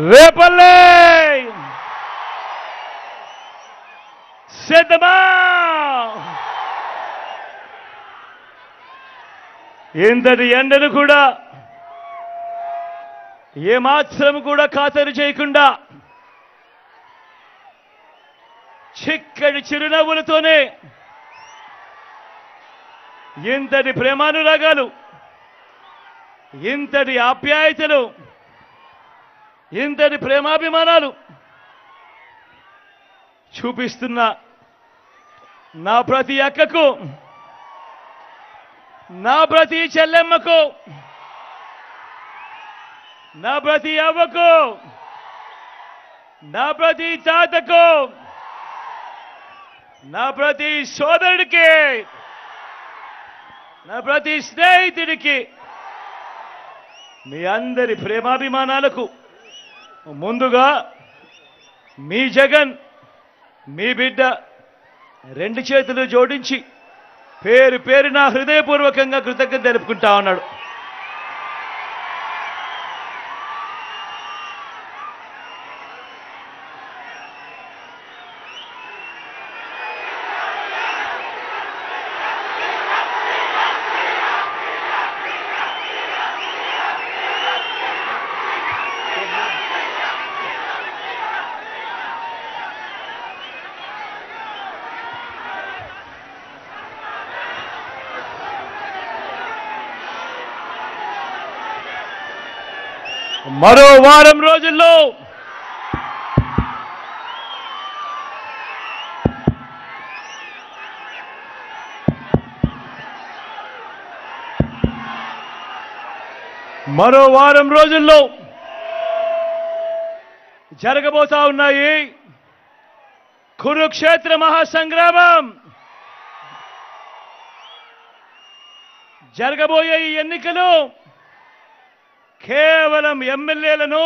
రేపల్లె సిద్ధమా? ఇంతటి ఎండను కూడా ఏమాత్రం కూడా ఖాతరు చేయకుండా చిక్కడి చిరునవ్వులతోనే ఇంతటి ప్రేమానురాగాలు, ఇంతటి ఆప్యాయతలు, ఇంతటి ప్రేమాభిమానాలు చూపిస్తున్న నా ప్రతి అక్కకు, నా ప్రతి చెల్లెమ్మకు, నా ప్రతి అవ్వకు, నా ప్రతి తాతకు, నా ప్రతి సోదరుడికి, నా ప్రతి స్నేహితుడికి, మీ అందరి ప్రేమాభిమానాలకు ముందుగా మీ జగన్, మీ బిడ్డ రెండు చేతులు జోడించి పేరు పేరున హృదయపూర్వకంగా కృతజ్ఞత తెలుపుకుంటా ఉన్నాడు. మరో వారం రోజుల్లో జరగబోతా ఉన్నాయి కురుక్షేత్ర మహాసంగ్రామం. జరగబోయే ఈ ఎన్నికలు కేవలం ఎమ్మెల్యేలను,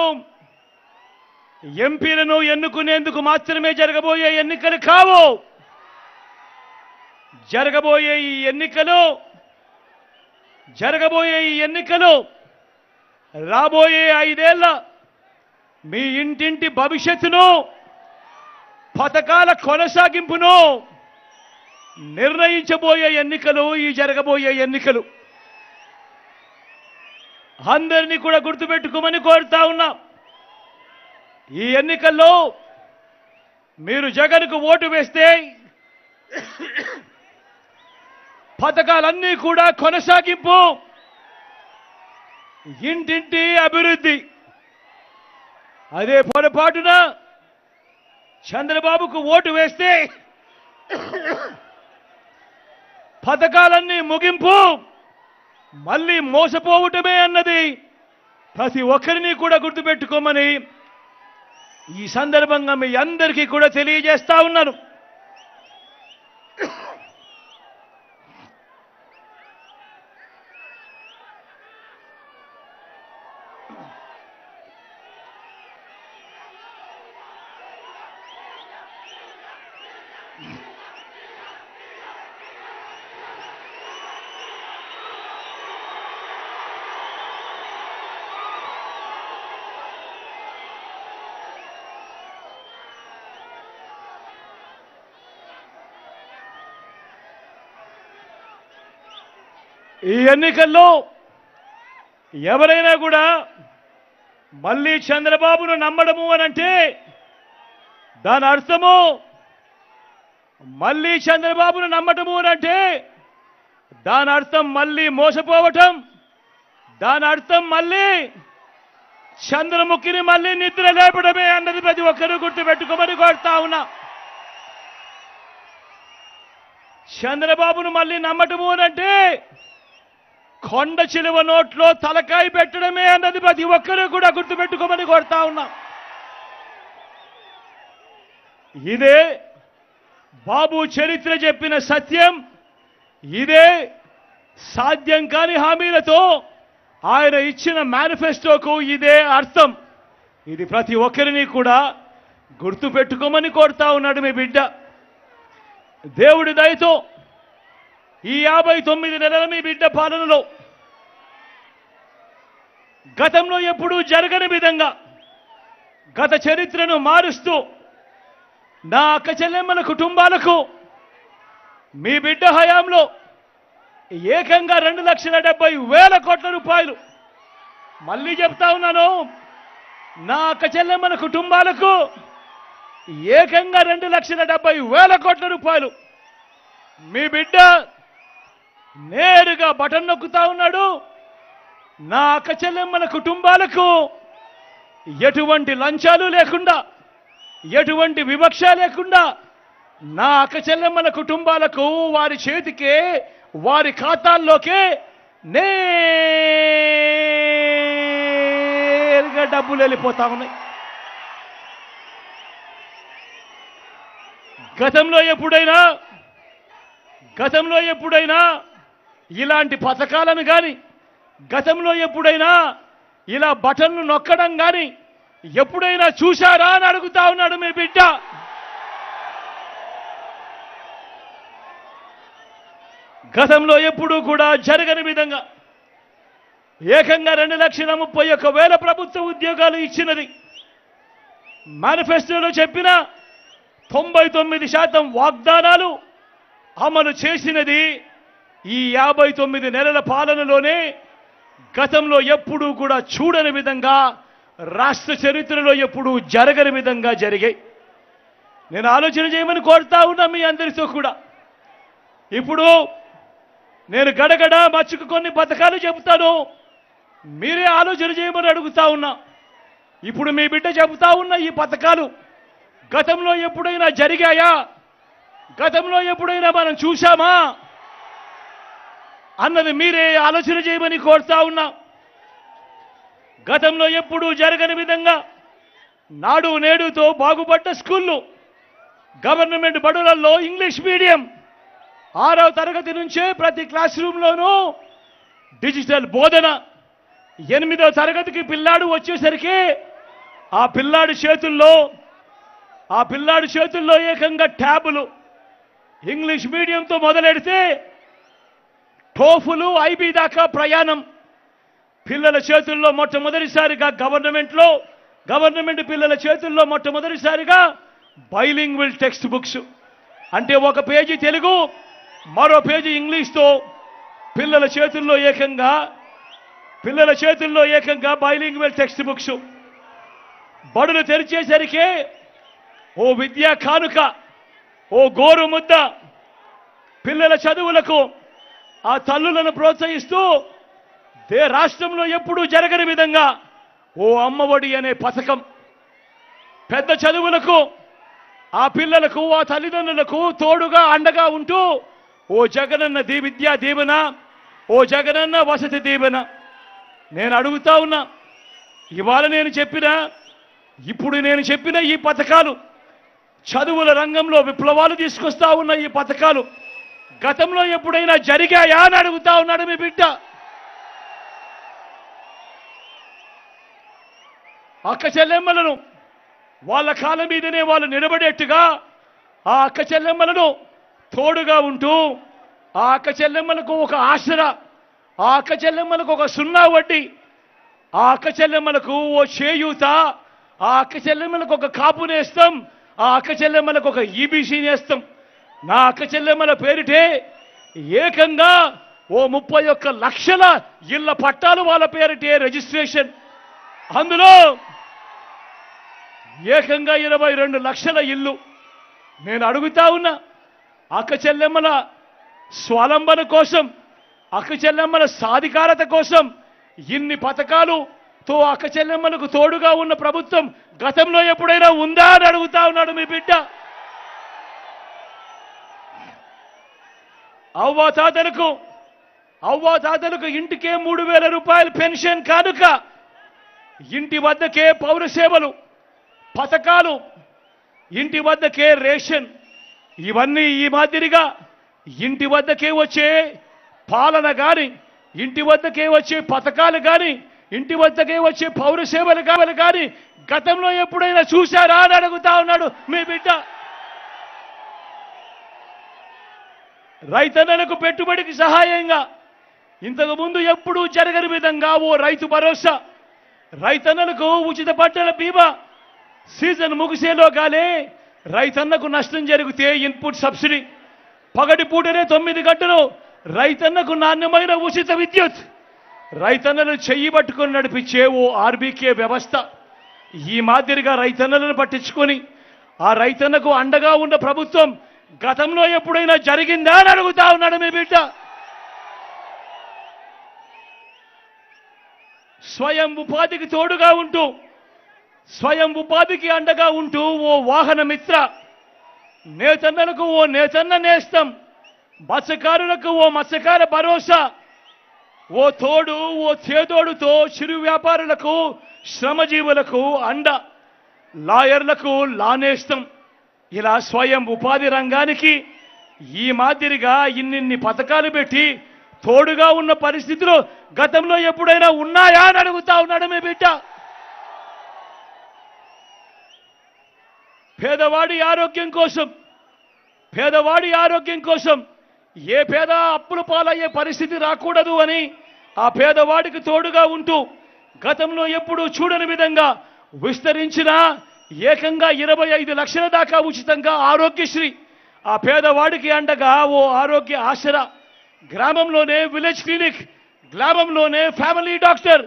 ఎంపీలను ఎన్నుకునేందుకు మాత్రమే జరగబోయే ఎన్నికలు కావు. జరగబోయే ఈ ఎన్నికలు రాబోయే 5 ఏళ్ల మీ ఇంటింటి భవిష్యత్తును, పథకాల కొనసాగింపును నిర్ణయించబోయే ఎన్నికలు ఈ జరగబోయే ఎన్నికలు. అందరినీ కూడా గుర్తుపెట్టుకోమని కోరుతా ఉన్నా. ఈ ఎన్నికల్లో మీరు జగన్కు ఓటు వేస్తే పథకాలన్నీ కూడా కొనసాగింపు, ఇంటింటి అభివృద్ధి. అదే పొరపాటున చంద్రబాబుకు ఓటు వేస్తే పథకాలన్నీ ముగింపు, మళ్ళీ మోసపోవటమే అన్నది ప్రతి ఒక్కరిని కూడా గుర్తుపెట్టుకోమని ఈ సందర్భంగా మీ అందరికీ కూడా తెలియజేస్తా ఉన్నాను. ఈ ఎన్నికల్లో ఎవరైనా కూడా మళ్ళీ చంద్రబాబును నమ్మడము అనంటే దాని అర్థము, మళ్ళీ చంద్రబాబును నమ్మటము అనంటే దాని అర్థం మళ్ళీ మోసపోవటం, దాని అర్థం మళ్ళీ చంద్రముఖిని మళ్ళీ నిద్ర లేపడమే అన్నది ప్రతి ఒక్కరూ గుర్తుపెట్టుకోమని కోరుతా ఉన్నా. చంద్రబాబును మళ్ళీ నమ్మటము అనంటే కొండ చిలువ నోట్లో తలకాయ పెట్టడమే అన్నది ప్రతి ఒక్కరూ కూడా గుర్తుపెట్టుకోమని కోరుతా ఉన్నా. ఇదే బాబు చరిత్ర చెప్పిన సత్యం. ఇదే సాధ్యం కాని హామీలతో ఆయన ఇచ్చిన మేనిఫెస్టోకు ఇదే అర్థం. ఇది ప్రతి ఒక్కరిని కూడా గుర్తుపెట్టుకోమని కోరుతా ఉన్నాడు మీ బిడ్డ. దేవుడి దయతో ఈ 59 నెలల మీ బిడ్డ పాలనలో గతంలో ఎప్పుడూ జరగని విధంగా గత చరిత్రను మారుస్తూ నా అక్క చెల్లెమ్మల కుటుంబాలకు మీ బిడ్డ హయాంలో ఏకంగా 2,70,000 కోట్ల రూపాయలు, మళ్ళీ చెప్తా ఉన్నాను, నా అక్క చెల్లెమ్మల కుటుంబాలకు ఏకంగా 2,70,000 కోట్ల రూపాయలు మీ బిడ్డ నేరుగా బటన్ నొక్కుతా ఉన్నాడు. నా అక్క చెల్లెమ్మల కుటుంబాలకు ఎటువంటి లంచాలు లేకుండా, ఎటువంటి వివక్ష లేకుండా నా అక్క చెల్లెమ్మల కుటుంబాలకు వారి చేతికే, వారి ఖాతాల్లోకే నేరుగా డబ్బులు వెళ్ళిపోతా ఉన్నాయి. గతంలో ఎప్పుడైనా ఇలాంటి పథకాలను కానీ, గతంలో ఎప్పుడైనా ఇలా బటన్లు నొక్కడం కానీ ఎప్పుడైనా చూశారా అని అడుగుతా ఉన్నాడు మీ బిడ్డ. గతంలో ఎప్పుడూ కూడా జరగని విధంగా ఏకంగా 2,31,000 ప్రభుత్వ ఉద్యోగాలు ఇచ్చినది. మేనిఫెస్టోలో చెప్పిన 99% వాగ్దానాలు అమలు చేసినది ఈ 59 నెలల పాలనలోనే. గతంలో ఎప్పుడూ కూడా చూడని విధంగా, రాష్ట్ర చరిత్రలో ఎప్పుడూ జరగని విధంగా జరిగాయి. నేను ఆలోచన చేయమని కోరుతా ఉన్నా మీ అందరితో కూడా. ఇప్పుడు నేను గడగడ మచ్చుకు కొన్ని పథకాలు చెబుతాను, మీరే ఆలోచన చేయమని అడుగుతా ఉన్నా. ఇప్పుడు మీ బిడ్డ చెబుతా ఉన్న ఈ పథకాలు గతంలో ఎప్పుడైనా జరిగాయా, గతంలో ఎప్పుడైనా మనం చూశామా అన్నది మీరే ఆలోచన చేయమని కోరుతా ఉన్నా. గతంలో ఎప్పుడూ జరగని విధంగా నాడు నేడుతో బాగుపడ్డ స్కూళ్ళు, గవర్నమెంట్ బడులలో ఇంగ్లీష్ మీడియం, 6వ తరగతి నుంచే ప్రతి క్లాస్ రూమ్లోనూ డిజిటల్ బోధన, 8వ తరగతికి పిల్లాడు వచ్చేసరికి ఆ పిల్లాడి చేతుల్లో ఏకంగా ట్యాబులు, ఇంగ్లీష్ మీడియంతో మొదలెడితే టోఫులు, ఐబీ దాకా ప్రయాణం. పిల్లల చేతుల్లో మొట్టమొదటిసారిగా గవర్నమెంట్ పిల్లల చేతుల్లో మొట్టమొదటిసారిగా బైలింగ్వల్ టెక్స్ట్ బుక్స్, అంటే ఒక పేజీ తెలుగు, మరో పేజీ ఇంగ్లీష్తో పిల్లల చేతుల్లో ఏకంగా బైలింగ్వల్ టెక్స్ట్ బుక్స్. బడులు తెరిచేసరికి ఓ విద్యా కానుక, ఓ గోరు ముద్ద, పిల్లల చదువులకు ఆ తల్లులను ప్రోత్సహిస్తూ రాష్ట్రంలో ఎప్పుడూ జరగని విధంగా ఓ అమ్మఒడి అనే పథకం, పెద్ద చదువులకు ఆ పిల్లలకు, ఆ తల్లిదండ్రులకు తోడుగా అండగా ఉంటూ ఓ జగనన్న విద్యా దీవెన, ఓ జగనన్న వసతి దీవెన. నేను అడుగుతా ఉన్నా, ఇప్పుడు నేను చెప్పిన ఈ పథకాలు, చదువుల రంగంలో విప్లవాలు తీసుకొస్తా ఉన్న ఈ పథకాలు గతంలో ఎప్పుడైనా జరిగాయా అని అడుగుతా ఉన్నాడు మీ బిడ్డ. అక్క చెల్లెమ్మలను వాళ్ళ కాళ్ళ మీదనే వాళ్ళు నిలబడేట్టుగా ఆ అక్క చెల్లెమ్మలను తోడుగా ఉంటూ, ఆ అక్క చెల్లెమ్మలకు ఒక ఆసరా, ఆ అక్క చెల్లెమ్మలకు ఒక 0 వడ్డీ, ఆ అక్క చెల్లెమ్మలకు ఓ చేయూత, ఆ అక్క చెల్లెమ్మలకు ఒక కాపు నేస్తం, ఆ అక్క చెల్లెమ్మలకు ఒక ఈబీసీ నేస్తం. నా అక్క చెల్లెమ్మల పేరిటే ఏకంగా ఓ 31 లక్షల ఇళ్ల పట్టాలు వాళ్ళ పేరిటే రిజిస్ట్రేషన్. అందులో ఏకంగా 22 లక్షల ఇల్లు. నేను అడుగుతా ఉన్నా, అక్క చెల్లెమ్మల స్వాలంబన కోసం, అక్క చెల్లెమ్మల సాధికారత కోసం ఇన్ని పథకాలుతో అక్క చెల్లెమ్మలకు తోడుగా ఉన్న ప్రభుత్వం గతంలో ఎప్పుడైనా ఉందా అని అడుగుతా ఉన్నాడు మీ బిడ్డ. అవ్వాతాతలకు ఇంటికే 3,000 రూపాయలు పెన్షన్ కానుక, ఇంటి వద్దకే పౌర సేవలు పథకాలు, ఇంటి వద్దకే రేషన్, ఇవన్నీ ఈ మాదిరిగా ఇంటి వద్దకే వచ్చే పాలన కానీ, ఇంటి వద్దకే వచ్చే పథకాలు కానీ, ఇంటి వద్దకే వచ్చే పౌర సేవలు కానీ గతంలో ఎప్పుడైనా చూశారా అని అడుగుతా ఉన్నాడు మీ బిడ్డ. రైతన్నలకు పెట్టుబడికి సహాయంగా ఇంతకు ముందు ఎప్పుడూ జరగని విధంగా ఓ రైతు భరోసా, రైతన్నలకు ఉచిత పంటల బీమా, సీజన్ ముగిసేలోగానే రైతన్నకు నష్టం జరిగితే ఇన్పుట్ సబ్సిడీ, పగటి పూటనే 9 గంటలు రైతన్నకు నాణ్యమైన ఉచిత విద్యుత్, రైతన్నలను చెయ్యి పట్టుకొని నడిపించే ఓ ఆర్బీకే వ్యవస్థ. ఈ మాదిరిగా రైతన్నలను పట్టించుకొని ఆ రైతన్నకు అండగా ఉన్న ప్రభుత్వం గతంలో ఎప్పుడైనా జరిగిందా అని అడుగుతా ఉన్నాడు మీ బిడ్డ. స్వయం ఉపాధికి తోడుగా ఉంటూ, స్వయం ఉపాధికి అండగా ఉంటూ ఓ వాహన మిత్ర, నేతన్నలకు ఓ నేతన్న నేస్తం, మత్స్యకారులకు ఓ మత్స్యకార భరోసా, ఓ తోడు ఓ చేదోడుతో చిరు వ్యాపారులకు శ్రమజీవులకు అండ, లాయర్లకు లానేస్తం. ఇలా స్వయం ఉపాధి రంగానికి ఈ మాదిరిగా ఇన్నిన్ని పథకాలు పెట్టి తోడుగా ఉన్న పరిస్థితులు గతంలో ఎప్పుడైనా ఉన్నాయా అని అడుగుతా ఉన్నాడు మీ బిడ్డ. పేదవాడి ఆరోగ్యం కోసం, పేదవాడి ఆరోగ్యం కోసం ఏ పేద అప్పుల పాలయ్యే పరిస్థితి రాకూడదు అని ఆ పేదవాడికి తోడుగా ఉంటూ గతంలో ఎప్పుడూ చూడని విధంగా విస్తరించిన ఏకంగా 25 లక్షల దాకా ఉచితంగా ఆరోగ్యశ్రీ, ఆ పేదవాడికి అండగా ఓ ఆరోగ్య ఆసరా, గ్రామంలోనే విలేజ్ క్లినిక్, గ్రామంలోనే ఫ్యామిలీ డాక్టర్,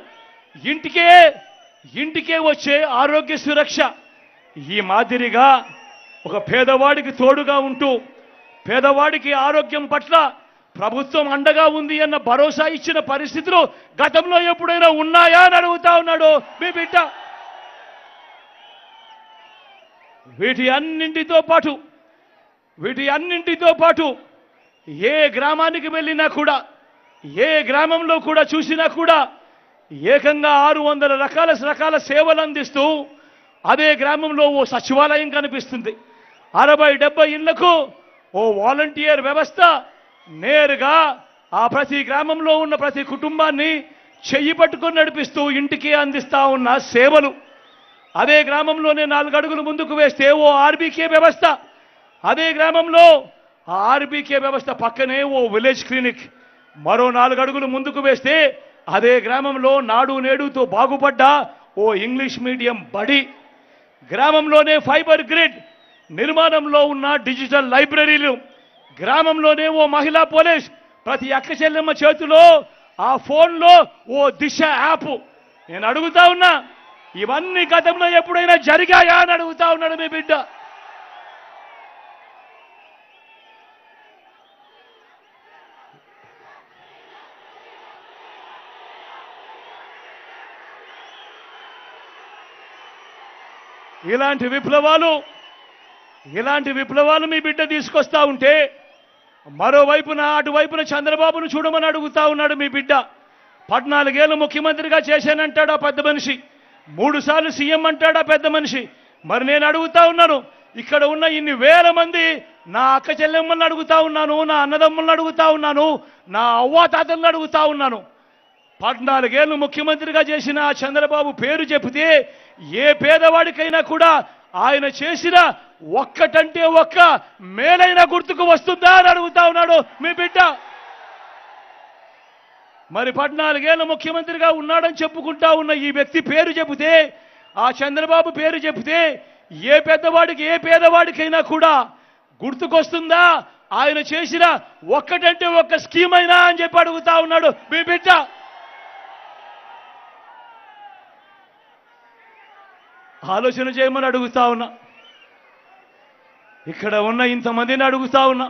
ఇంటికే వచ్చే ఆరోగ్య సురక్ష. ఈ మాదిరిగా ఒక పేదవాడికి తోడుగా ఉంటూ పేదవాడికి ఆరోగ్యం పట్ల ప్రభుత్వం అండగా ఉంది అన్న భరోసా ఇచ్చిన పరిస్థితులు గతంలో ఎప్పుడైనా ఉన్నాయా అని అడుగుతా ఉన్నాడు మీ బిడ్డ. వీటి అన్నింటితో పాటు ఏ గ్రామానికి వెళ్ళినా కూడా, ఏ గ్రామంలో కూడా చూసినా కూడా ఏకంగా 600 రకాల సేవలు అందిస్తూ అదే గ్రామంలో ఓ సచివాలయం కనిపిస్తుంది. 60-70 ఇళ్లకు ఓ వాలంటీర్ వ్యవస్థ నేరుగా ఆ ప్రతి గ్రామంలో ఉన్న ప్రతి కుటుంబాన్ని చెయ్యి పట్టుకొని నడిపిస్తూ ఇంటికి అందిస్తా ఉన్న సేవలు. అదే గ్రామంలోనే 4 అడుగులు ముందుకు వేస్తే ఓ ఆర్బీకే వ్యవస్థ, అదే గ్రామంలో ఆ ఆర్బీకే వ్యవస్థ పక్కనే ఓ విలేజ్ క్లినిక్, మరో 4 అడుగులు ముందుకు వేస్తే అదే గ్రామంలో నాడు నేడుతో బాగుపడ్డ ఓ ఇంగ్లీష్ మీడియం బడి, గ్రామంలోనే ఫైబర్ గ్రిడ్ నిర్మాణంలో ఉన్న డిజిటల్ లైబ్రరీలు, గ్రామంలోనే ఓ మహిళా పోలీస్, ప్రతి అక్క చెల్లెమ్మ చేతిలో ఆ ఫోన్లో ఓ దిశ యాప్. నేను అడుగుతా ఉన్నా, ఇవన్నీ గతంలో ఎప్పుడైనా జరిగాయా అని అడుగుతా ఉన్నాడు మీ బిడ్డ. ఇలాంటి విప్లవాలు మీ బిడ్డ తీసుకొస్తా ఉంటే మరోవైపున అటువైపున చంద్రబాబును చూడమని అడుగుతా ఉన్నాడు మీ బిడ్డ. 14 ఏళ్ళు ముఖ్యమంత్రిగా చేశానంటాడు ఆ పెద్ద మనిషి, 3 సార్లు సీఎం అంటాడు ఆ పెద్ద మనిషి. మరి నేను అడుగుతా ఉన్నాను, ఇక్కడ ఉన్న ఇన్ని వేల మంది నా అక్క చెల్లెమ్మల్ని అడుగుతా ఉన్నాను, నా అన్నదమ్ములను అడుగుతా ఉన్నాను, నా అవ్వాతాతలను అడుగుతా ఉన్నాను. 14 ఏళ్ళు ముఖ్యమంత్రిగా చేసిన చంద్రబాబు పేరు చెబితే ఏ పేదవాడికైనా కూడా ఆయన చేసిన ఒక్కటంటే ఒక్క మేలైన గుర్తుకు వస్తుందా అని అడుగుతా ఉన్నాడు మీ బిడ్డ. మరి 14 ఏళ్ళ ముఖ్యమంత్రిగా ఉన్నాడని చెప్పుకుంటా ఉన్న ఈ వ్యక్తి పేరు చెబితే, ఆ చంద్రబాబు పేరు చెబితే ఏ పెద్దవాడికి ఏ పేదవాడికైనా కూడా గుర్తుకొస్తుందా ఆయన చేసిన ఒక్కటంటే ఒక్క స్కీమ్ అయినా అని చెప్పి అడుగుతా ఉన్నాడు మీ బిడ్డ. ఆలోచన చేయమని అడుగుతా ఉన్నా, ఇక్కడ ఉన్న ఇంతమందిని అడుగుతా ఉన్నా.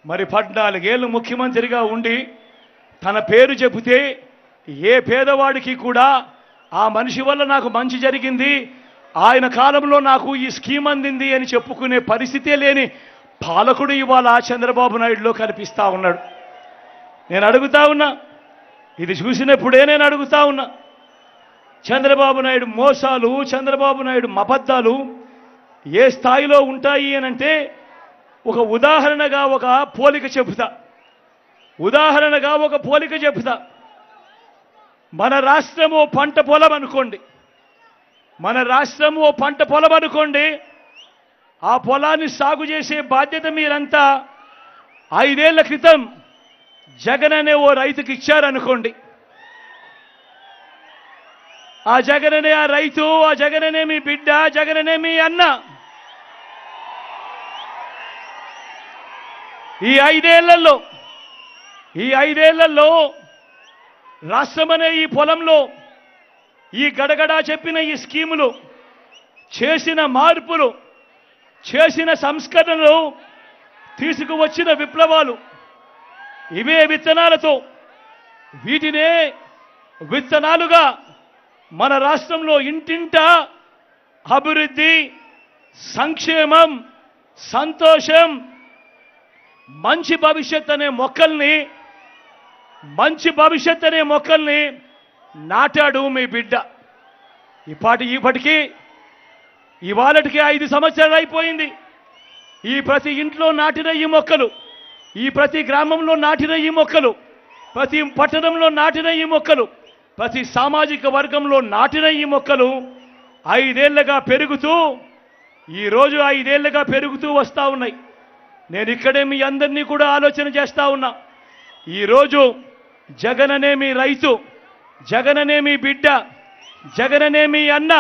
మరి 14 ఏళ్ళు ముఖ్యమంత్రిగా ఉండి తన పేరు చెబితే ఏ పేదవాడికి కూడా ఆ మనిషి వల్ల నాకు మంచి జరిగింది, ఆయన కాలంలో నాకు ఈ స్కీమ్ అందింది అని చెప్పుకునే పరిస్థితే లేని పాలకుడు ఇవాళ చంద్రబాబు నాయుడులో కనిపిస్తా ఉన్నాడు. నేను అడుగుతా ఉన్నా, ఇది చూసినప్పుడే నేను అడుగుతా ఉన్నా, చంద్రబాబు నాయుడు మోసాలు, చంద్రబాబు నాయుడు అబద్ధాలు ఏ స్థాయిలో ఉంటాయి అనంటే ఒక ఉదాహరణగా ఒక పోలిక చెబుతా. మన రాష్ట్రం ఓ పంట పొలం అనుకోండి, ఆ పొలాన్ని సాగు చేసే బాధ్యత మీరంతా 5 ఏళ్ల క్రితం జగన్ అనే ఓ రైతుకి ఇచ్చారనుకోండి. ఆ జగననే ఆ రైతు, ఆ జగననే మీ బిడ్డ, జగననే మీ అన్న. ఈ ఐదేళ్లలో రాష్ట్రమనే ఈ పొలంలో ఈ గడగడా చెప్పిన ఈ స్కీములు, చేసిన మార్పులు, చేసిన సంస్కరణలు, తీసుకువచ్చిన విప్లవాలు, ఇవే విత్తనాలతో, వీటినే విత్తనాలుగా మన రాష్ట్రంలో ఇంటింటా అభివృద్ధి, సంక్షేమం, సంతోషం, మంచి భవిష్యత్ అనే మొక్కల్ని నాటాడు మీ బిడ్డ. ఇప్పటికీ ఇవాళటికి 5 సంవత్సరాలు అయిపోయింది. ఈ ప్రతి ఇంట్లో నాటిన ఈ మొక్కలు, ఈ ప్రతి గ్రామంలో నాటిన ఈ మొక్కలు, ప్రతి పట్టణంలో నాటిన ఈ మొక్కలు, ప్రతి సామాజిక వర్గంలో నాటిన ఈ మొక్కలు 5 ఏళ్లుగా పెరుగుతూ, ఈరోజు 5 ఏళ్లుగా పెరుగుతూ వస్తూ ఉన్నాయి. నేను ఇక్కడే మీ అందరినీ కూడా ఆలోచన చేస్తా ఉన్నా. ఈరోజు జగననే మీ రైతు, జగననే మీ బిడ్డ, జగననే మీ అన్న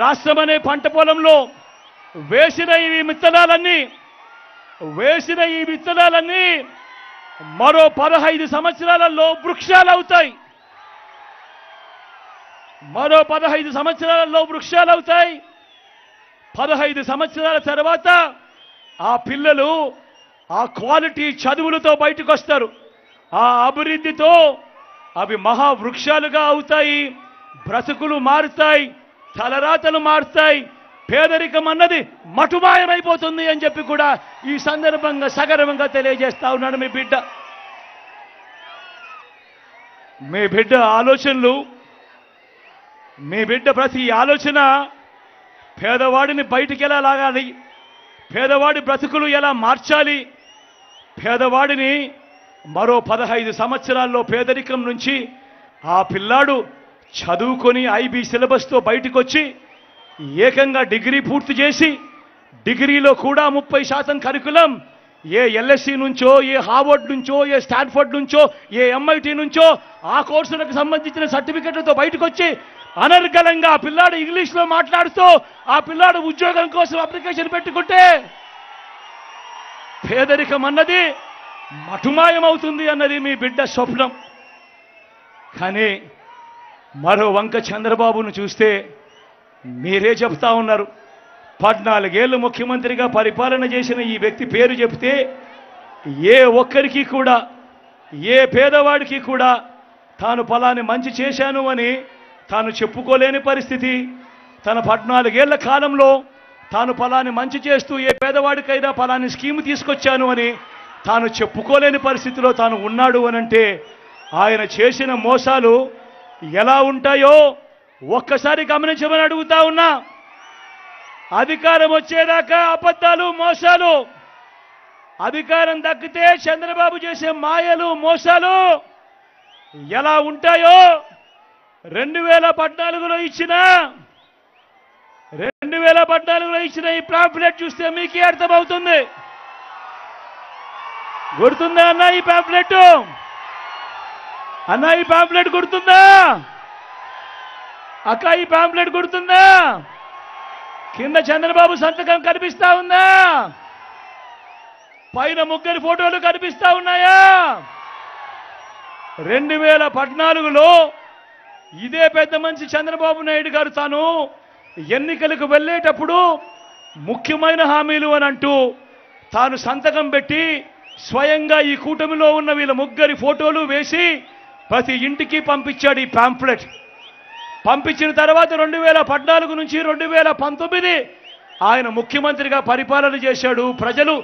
రాష్ట్రమనే పంట పొలంలో వేసిన ఈ విత్తనాలన్నీ మరో 15 సంవత్సరాలలో వృక్షాలవుతాయి. మరో 15 సంవత్సరాలలో వృక్షాలవుతాయి. 15 సంవత్సరాల తర్వాత ఆ పిల్లలు ఆ క్వాలిటీ చదువులతో బయటకు వస్తారు. ఆ అభివృద్ధితో అవి మహావృక్షాలుగా అవుతాయి. బ్రతుకులు మారుతాయి, తలరాతలు మారుతాయి, పేదరికం అన్నది మటుమాయమైపోతుంది అని చెప్పి కూడా ఈ సందర్భంగా సగర్వంగా తెలియజేస్తా ఉన్నాడు మీ బిడ్డ. మీ బిడ్డ ఆలోచనలు, మీ బిడ్డ ప్రతి ఆలోచన పేదవాడిని బయటికి ఎలా లాగాలి, పేదవాడి బ్రతుకులు ఎలా మార్చాలి, పేదవాడిని మరో 15 సంవత్సరాల్లో పేదరికం నుంచి ఆ పిల్లాడు చదువుకొని ఐబీ సిలబస్తో బయటకు వచ్చి ఏకంగా డిగ్రీ పూర్తి చేసి, డిగ్రీలో కూడా 30% కరికులం ఏ ఎల్ఎస్సి నుంచో, ఏ హార్వర్డ్ నుంచో, ఏ స్టాన్ఫర్డ్ నుంచో, ఏ ఎంఐటి నుంచో ఆ కోర్సులకు సంబంధించిన సర్టిఫికెట్లతో బయటకు వచ్చి అనర్గళంగా ఆ పిల్లాడు ఇంగ్లీష్లో మాట్లాడుతూ ఆ పిల్లాడు ఉద్యోగం కోసం అప్లికేషన్ పెట్టుకుంటే పేదరికం అన్నది మటుమాయమవుతుంది అన్నది మీ బిడ్డ స్వప్నం. కానీ మరో వంక చంద్రబాబును చూస్తే మీరే చెప్తా ఉన్నారు. 14 ఏళ్ళు ముఖ్యమంత్రిగా పరిపాలన చేసిన ఈ వ్యక్తి పేరు చెప్తే ఏ ఒక్కరికి కూడా, ఏ పేదవాడికి కూడా తాను ఫలాని మంచి చేశాను అని తాను చెప్పుకోలేని పరిస్థితి. తన 14 ఏళ్ల కాలంలో తాను ఫలాని మంచి చేస్తూ ఏ పేదవాడికైనా ఫలాని స్కీమ్ తీసుకొచ్చాను అని తాను చెప్పుకోలేని పరిస్థితిలో తాను ఉన్నాడు అనంటే ఆయన చేసిన మోసాలు ఎలా ఉంటాయో ఒక్కసారి గమనించమని అడుగుతా ఉన్నా. అధికారం వచ్చేదాకా అబద్ధాలు, మోసాలు, అధికారం దక్కితే చంద్రబాబు చేసే మాయలు, మోసాలు ఎలా ఉంటాయో 2014లో ఇచ్చిన ఈ పాంఫ్లెట్ చూస్తే మీకే అర్థమవుతుంది. గుర్తుందా అన్న ఈ పాంఫ్లెట్? అన్న ఈ పాంఫ్లెట్ గుర్తుందా? అక్క ఈ పాంఫ్లెట్ గుర్తుందా? కింద చంద్రబాబు సంతకం కనిపిస్తా ఉందా? పైన ముగ్గురి ఫోటోలు కనిపిస్తా ఉన్నాయా? 2014లో ఇదే పెద్ద మనిషి చంద్రబాబు నాయుడు గారు తాను ఎన్నికలకు వెళ్ళేటప్పుడు ముఖ్యమైన హామీలు అని అంటూ తాను సంతకం పెట్టి స్వయంగా ఈ కూటమిలో ఉన్న వీళ్ళ ముగ్గురి ఫోటోలు వేసి ప్రతి ఇంటికి పంపించాడు ఈ పాంఫ్లెట్. పంపించిన తర్వాత 2014 నుంచి 2019 ఆయన ముఖ్యమంత్రిగా పరిపాలన చేశాడు. ప్రజలు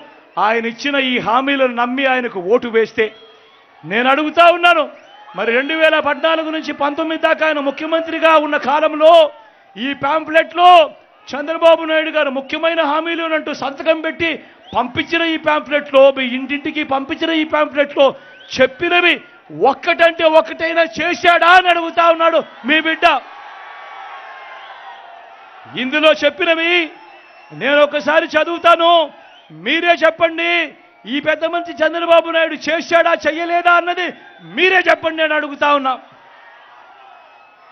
ఆయన ఇచ్చిన ఈ హామీలను నమ్మి ఆయనకు ఓటు వేస్తే నేను అడుగుతా ఉన్నాను, మరి 2014 నుంచి 19 దాకా ఆయన ముఖ్యమంత్రిగా ఉన్న కాలంలో ఈ పాంఫ్లెట్లో చంద్రబాబు నాయుడు గారు ముఖ్యమైన హామీలు అంటూ సంతకం పెట్టి పంపించిన ఈ పాంఫ్లెట్లో, మీ ఇంటింటికి పంపించిన ఈ పాంఫ్లెట్లో చెప్పినవి ఒక్కటంటే ఒక్కటైనా చేశాడా అని అడుగుతా ఉన్నాడు మీ బిడ్డ. ఇందులో చెప్పినవి నేను ఒకసారి చదువుతాను, మీరే చెప్పండి. ఈ పెద్ద మంచి చంద్రబాబు నాయుడు చేశాడా చెయ్యలేదా అన్నది మీరే చెప్పండి నేను అడుగుతా ఉన్నా.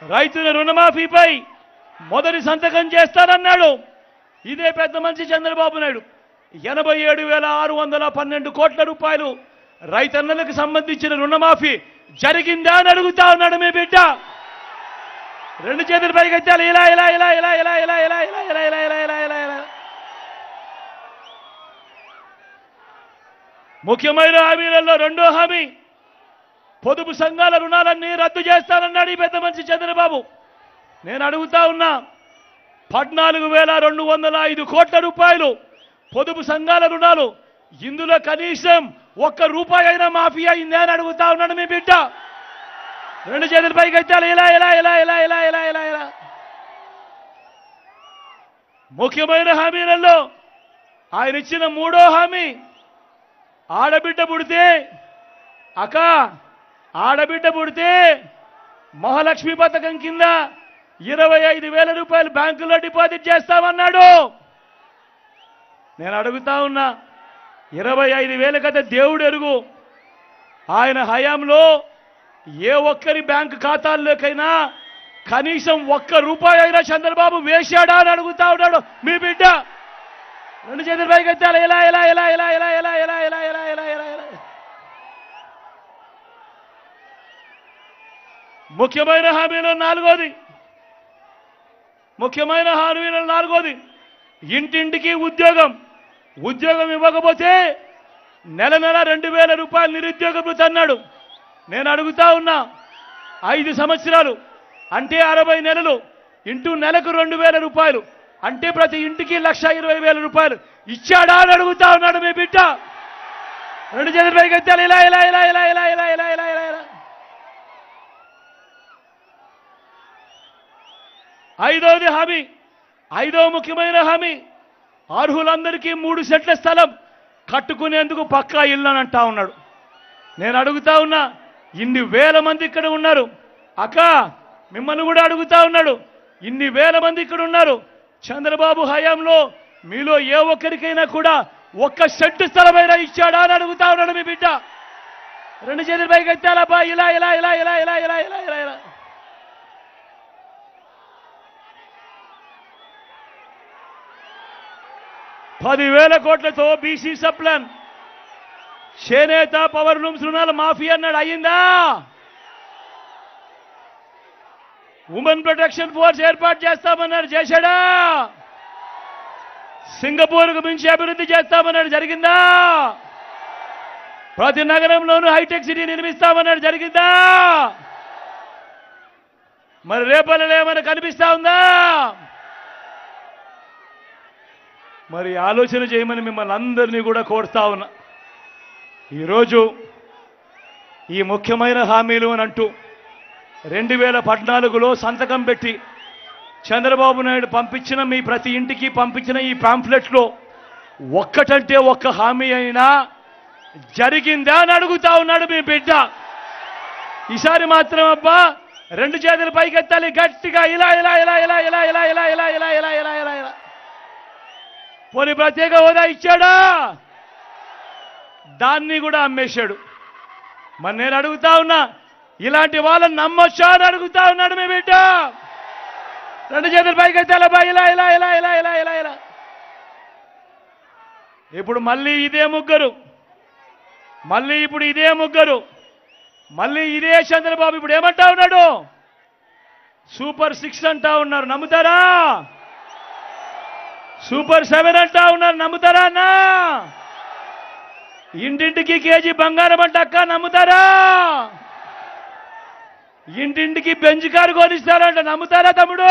రైతుల రుణమాఫీపై మొదటి సంతకం చేస్తానన్నాడు. ఇదే పెద్ద మనిషి చంద్రబాబు నాయుడు 87,612 కోట్ల రూపాయలు రైతన్నలకు సంబంధించిన రుణమాఫీ జరిగిందా అని అడుగుతా ఉన్నాడు మీ బిడ్డ. రెండు చేతులు పైకెత్తాలి. ఇలా ఇలా ఇలా ఇలా ఇలా ఇలా ఇలా ఇలా ఇలా ఇలా ఇలా ఇలా ఇలా ఇలా ముఖ్యమైన హామీలలో రెండో హామీ పొదుపు సంఘాల రుణాలన్నీ రద్దు చేస్తానన్నాడు ఈ పెద్ద మనిషి చంద్రబాబు. నేను అడుగుతా ఉన్నా, 14,205 కోట్ల రూపాయలు పొదుపు సంఘాల రుణాలు, ఇందులో కనీసం ₹1 అయినా మాఫీ అయిందే అని అడుగుతా ఉన్నాడు మీ బిడ్డ. రెండు చేతుల పైకి ఎత్తాలి. ఇలా ఇలా ఇలా ఇలా ఇలా ఇలా ఇలా ఇలా ముఖ్యమైన హామీలలో ఆయన ఇచ్చిన మూడో హామీ, ఆడబిడ్డ పుడితే ఆడబిడ్డ పుడితే మహాలక్ష్మి పథకం కింద 25,000 రూపాయలు బ్యాంకులో డిపాజిట్ చేస్తామన్నాడు. నేను అడుగుతా ఉన్నా, 25,000 కదా దేవుడు ఎరుగు. ఆయన హయాంలో ఏ ఒక్కరి బ్యాంకు ఖాతాల్లోకైనా కనీసం ₹1 అయినా చంద్రబాబు వేశాడా అని అడుగుతా ఉన్నాడు మీ బిడ్డ. రెండు చేతుల పైకి ఎత్తాలి. ఇలా ఇలా ఇలా ఇలా ఇలా ఇలా ఇలా ఇలా ఇలా ఇలా ఇలా ఇలా ముఖ్యమైన హామీలో నాలుగోది ఇంటింటికి ఉద్యోగం ఇవ్వకపోతే నెల 2,000 రూపాయలు నిరుద్యోగ భృతి అన్నాడు. నేను అడుగుతా ఉన్నా, 5 సంవత్సరాలు అంటే 60 నెలలు ఇంటూ నెలకు 2,000 రూపాయలు అంటే ప్రతి ఇంటికి 1,20,000 రూపాయలు ఇచ్చాడా అని అడుగుతా ఉన్నాడు మీ బిడ్డ. రెండు చేతుల పైకి ఎత్తాలి. ఇలా ఇలా ఇలా ఇలా ఇలా ఇలా ఇలా ఇలా ఇలా ఇలా ఐదో ముఖ్యమైన హామీ, అర్హులందరికీ 3 సెంట్ల స్థలం కట్టుకునేందుకు పక్కా ఇల్లు అని అంటా ఉన్నాడు. నేను అడుగుతా ఉన్నా, ఇన్ని వేల మంది ఇక్కడ ఉన్నారు అక్క, మిమ్మల్ని కూడా అడుగుతా ఉన్నాడు, ఇన్ని వేల మంది ఇక్కడ ఉన్నారు. చంద్రబాబు హయాంలో మీలో ఏ ఒక్కరికైనా కూడా 1 సెంటు స్థలమైనా ఇచ్చాడా అని అడుగుతా ఉన్నాడు మీ బిడ్డ. రెండు చేతుల పైకి ఎత్తాలబ్బా. ఇలా ఇలా ఇలా ఇలా ఇలా ఇలా ఇలా ఇలా ఇలా ₹10,000 కోట్లతో బీసీ సప్లాన్, చేనేత, పవర్ లూమ్స్ రుణాల మాఫీ అన్నాడు. అయ్యిందా? ఉమెన్ ప్రొటెక్షన్ ఫోర్స్ ఏర్పాటు చేస్తామన్నాడు. చేశాడా? సింగపూర్కు మించి అభివృద్ధి చేస్తామన్నాడు. జరిగిందా? ప్రతి నగరంలోనూ హైటెక్ సిటీ నిర్మిస్తామన్నాడు. జరిగిందా? మరి రేపల్లో ఏమైనా కనిపిస్తా ఉందా? మరి ఆలోచన చేయమని మిమ్మల్ని అందరినీ కూడా కోరుతా ఉన్నా. ఈరోజు ఈ ముఖ్యమైన హామీలు అని అంటూ 2014లో సంతకం పెట్టి చంద్రబాబు నాయుడు పంపించిన మీ ప్రతి ఇంటికి పంపించిన ఈ పాంఫ్లెట్లో ఒక్కటంటే ఒక్క హామీ అయినా జరిగిందా అని అడుగుతా ఉన్నాడు మీ బిడ్డ. ఈసారి మాత్రం అబ్బా రెండు చేతులు పైకెత్తాలి గట్టిగా. ఇలా ఇలా ఇలా ఇలా ఇలా ఇలా ఇలా ఇలా ఇలా ఇలా ఇలా ఇలా ఇలా పోనీ ప్రత్యేక హోదా ఇచ్చాడా? దాన్ని కూడా అమ్మేశాడు. మరి నేను అడుగుతా ఉన్నా, ఇలాంటి వాళ్ళని నమ్మొచ్చా అని అడుగుతా ఉన్నాడు మీ బిడ్డ. రెండు చేతులు పైకెత్తాలబ్బా. ఇలా ఇలా ఇలా ఇలా ఇలా ఇలా ఇలా ఇప్పుడు మళ్ళీ ఇదే ముగ్గురు, మళ్ళీ ఇదే చంద్రబాబు ఇప్పుడు ఏమంటా ఉన్నాడు? సూపర్ 6 అంటా ఉన్నారు. నమ్ముతారా? సూపర్ 7 అంటా ఉన్నారు. నమ్ముతారా అన్నా? ఇంటింటికి కేజీ బంగారం అంట అక్క, నమ్ముతారా? ఇంటింటికి బెంచ్ కారు కొనిస్తారంట, నమ్ముతారా తమ్ముడు?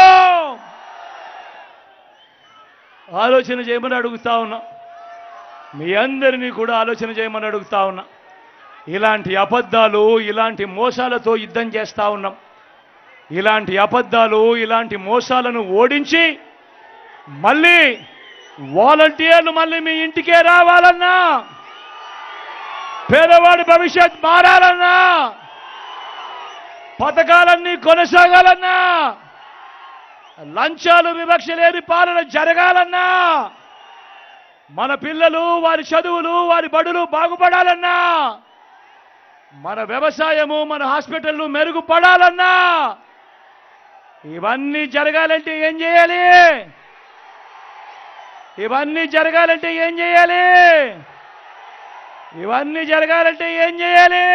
ఆలోచన చేయమని అడుగుతా ఉన్నా. మీ అందరినీ కూడా ఆలోచన చేయమని అడుగుతా ఉన్నా. ఇలాంటి అబద్ధాలు, ఇలాంటి మోసాలతో యుద్ధం చేస్తా ఉన్నాం. ఇలాంటి అబద్ధాలు, ఇలాంటి మోసాలను ఓడించి మళ్ళీ వాలంటీర్లు మళ్ళీ మీ ఇంటికే రావాలన్నా, పేదవాడి భవిష్యత్ మారాలన్నా, పథకాలన్నీ కొనసాగాలన్నా, లంచాలు వివక్ష లేని పాలన జరగాలన్నా, మన పిల్లలు వారి చదువులు వారి బడులు బాగుపడాలన్నా, మన వ్యవసాయము మన హాస్పిటల్లు మెరుగుపడాలన్నా ఇవన్నీ జరగాలంటే ఏం చేయాలి? ఇవన్నీ జరగాలంటే ఏం చేయాలి? ఇవన్నీ జరగాలంటే ఏం చేయాలి?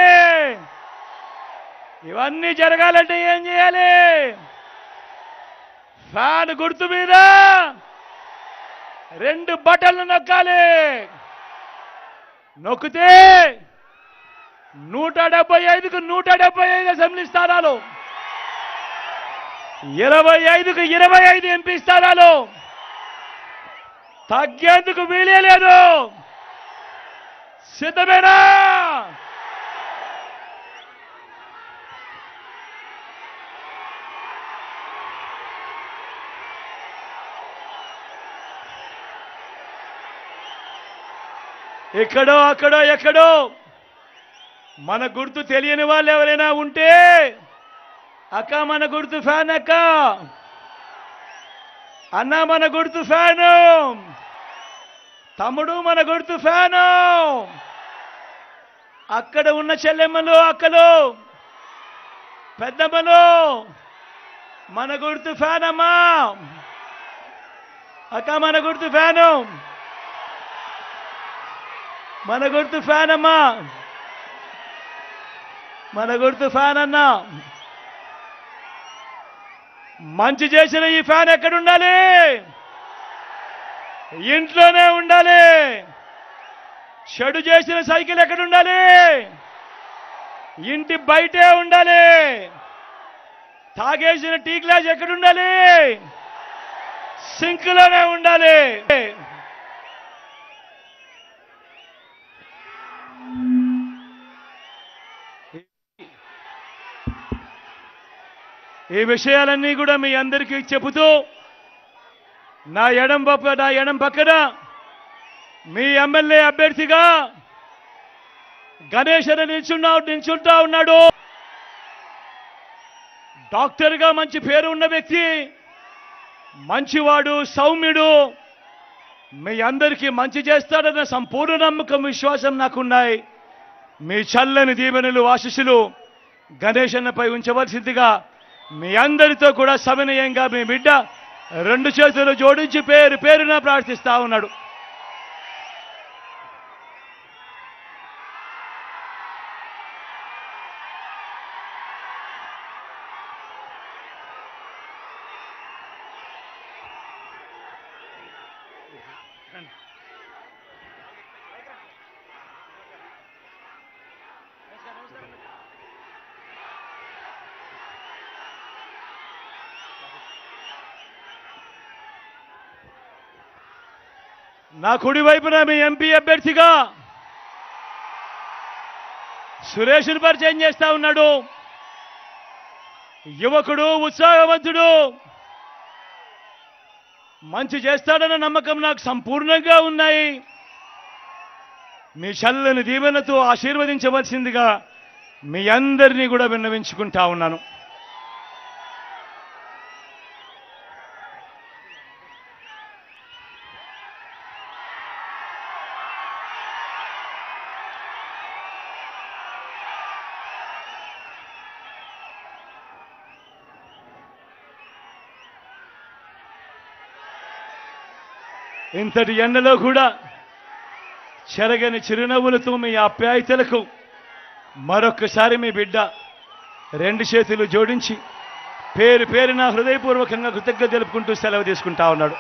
ఇవన్నీ జరగాలంటే ఏం చేయాలి? ఫ్యాన్ గుర్తు మీద 2 బటన్లు నొక్కాలి. నొక్కితే 175కు 175 అసెంబ్లీ స్థానాలు, 25కు 25 ఎంపీ స్థానాలు, తగ్గేందుకు వీలే లేదు. సిద్ధమేనా? ఎక్కడో అక్కడో ఎక్కడో మన గుర్తు తెలియని వాళ్ళు ఎవరైనా ఉంటే, అక్క మన గుర్తు ఫ్యాన్, అక్క అన్న మన గుర్తు ఫ్యాను, తమ్ముడు మన గుర్తు ఫ్యాను, అక్కడ ఉన్న చెల్లెమ్మలు, అక్కలు, పెద్దమ్మలు మన గుర్తు ఫ్యాన్ అమ్మా, అక్క మన గుర్తు ఫ్యాను, మన గుర్తు ఫ్యాన్ అమ్మా, మన గుర్తు ఫ్యాన్ అన్నా. మంచి చేసిన ఈ ఫ్యాన్ ఎక్కడుండాలి? ఇంట్లోనే ఉండాలి. చెడు చేసిన సైకిల్ ఎక్కడుండాలి? ఇంటి బయటే ఉండాలి. తాగేసిన టీ గ్లాస్ ఎక్కడుండాలి? సింక్లోనే ఉండాలి. ఈ విషయాలన్నీ కూడా మీ అందరికీ చెబుతూ, నా ఎడం పక్కన మీ ఎమ్మెల్యే అభ్యర్థిగా గణేష్ అని నిల్చుంటా ఉన్నాడు. డాక్టర్గా మంచి పేరు ఉన్న వ్యక్తి, మంచివాడు, సౌమ్యుడు, మీ అందరికీ మంచి చేస్తాడన్న సంపూర్ణ నమ్మకం, విశ్వాసం నాకున్నాయి. మీ చల్లని దీవెనలు, ఆశీస్సులు గణేష్ అన్నపై ఉంచవలసిందిగా మీ అందరితో కూడా సవినయంగా మీ బిడ్డ 2 చేతులు జోడించి పేరు పేరున ప్రార్థిస్తా ఉన్నాడు. నా కుడి వైపున మీ ఎంపీ అభ్యర్థిగా సురేష్ను పరిచయం చేస్తా ఉన్నాడు. యువకుడు, ఉత్సాహవంతుడు, మంచి చేస్తాడన్న నమ్మకం నాకు సంపూర్ణంగా ఉన్నాయి. మీ చల్లని దీవెనతో ఆశీర్వదించవలసిందిగా మీ అందరినీ కూడా విన్నవించుకుంటా ఉన్నాను. ఇంతటి ఎండలో కూడా చెరగని చిరునవ్వులతో మీ ఆప్యాయతలకు మరొక్కసారి మీ బిడ్డ 2 చేతులు జోడించి పేరు పేరున హృదయపూర్వకంగా కృతజ్ఞత తెలుపుకుంటూ సెలవు తీసుకుంటా ఉన్నాడు.